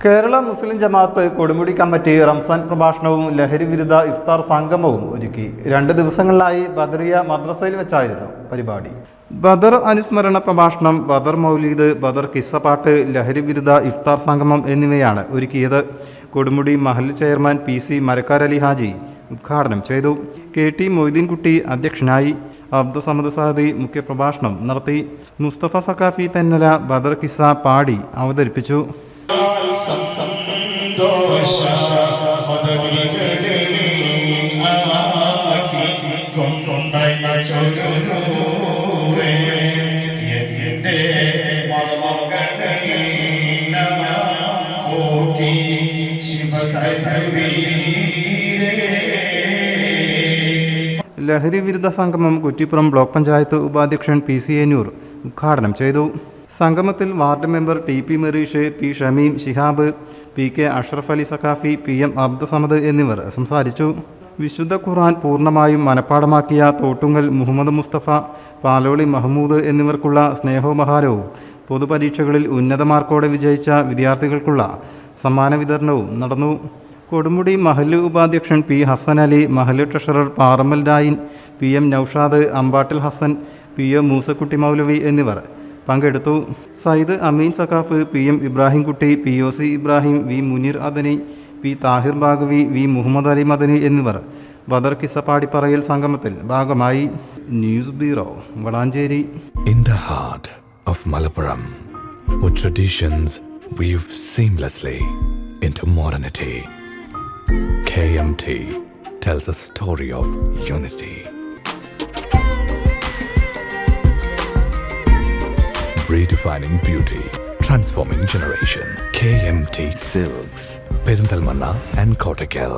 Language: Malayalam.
കേരള മുസ്ലിം ജമാഅത്ത് കൊടുമുടി കമ്മിറ്റി റംസാൻ പ്രഭാഷണവും ലഹരി വിരുദ്ധ ഇഫ്താർ സംഗമവും ഒരുക്കി. 2 ദിവസങ്ങളിലായി ബദറിയ മദ്രസയിൽ വെച്ചായിരുന്നു പരിപാടി. ബദർ അനുസ്മരണ പ്രഭാഷണം, ബദർ മൗലീദ്, ബദർ കിസ്സപ്പാട്ട്, ലഹരി വിരുദ്ധ ഇഫ്താർ സംഗമം എന്നിവയാണ് ഒരുക്കിയത്. കൊടുമുടി മഹല്ല് ചെയർമാൻ PC മരക്കാരലി ഹാജി ഉദ്ഘാടനം ചെയ്തു. KT മൊയ്തീൻകുട്ടി അധ്യക്ഷനായി. അബ്ദുസമദ് സാദി മുഖ്യപ്രഭാഷണം നടത്തി. മുസ്തഫ സഖാഫി തെന്നല ബദർ കിസ്സ പാടി അവതരിപ്പിച്ചു. ലഹരി വിരുദ്ധ സംഗമം കുറ്റിപ്പുറം ബ്ലോക്ക് പഞ്ചായത്ത് ഉപാധ്യക്ഷൻ PC ഏനൂർ ഉദ്ഘാടനം ചെയ്തു. സംഗമത്തിൽ ward member TP Mereesh, P Shameem, Shihab, PK Ashraf Ali Saqafi, PM Abdussamad എന്നിവർ സംസാരിച്ചു. വിശുദ്ധ ഖുർആൻ പൂർണ്ണമായും മനഃപ്പാടമാക്കിയ തോട്ടുങ്ങൽ മുഹമ്മദ് മുസ്തഫ, പാലോളി മഹ്മൂദ് എന്നിവർക്കുള്ള സ്നേഹോപഹാരവും പൊതുപരീക്ഷകളിൽ ഉന്നത മാർക്കോടെ വിജയിച്ച വിദ്യാർത്ഥികൾക്കുള്ള സമ്മാന വിതരണവും നടന്നു. കൊടുമുടി മഹല്ല് ഉപാധ്യക്ഷൻ P ഹസൻ അലി, മഹല്ല് treasurer Parammal രായിൻ, PM Naushad, അമ്പാട്ടിൽ Hasan, PO Moosakutty മൗലവി എന്നിവർ പങ്കെടുത്തു. സയ്യിദ് അമീൻ Saqaf, PM Ibrahimkutty, POC Ibrahim, V Muneer Adani, P Thahir Baqavi, V Muhammad Ali Madani എന്നിവർ ബദർ കിസ്സ പാടിപ്പറയൽ സംഗമത്തിൽ ഭാഗമായി. News bureau, Valanchery. In the heart of Malappuram, with traditions weave seamlessly into modernity, KMT tells a story of unity. Redefining beauty, transforming generation. KMT Silks, Perinthalmanna and Kottakkal.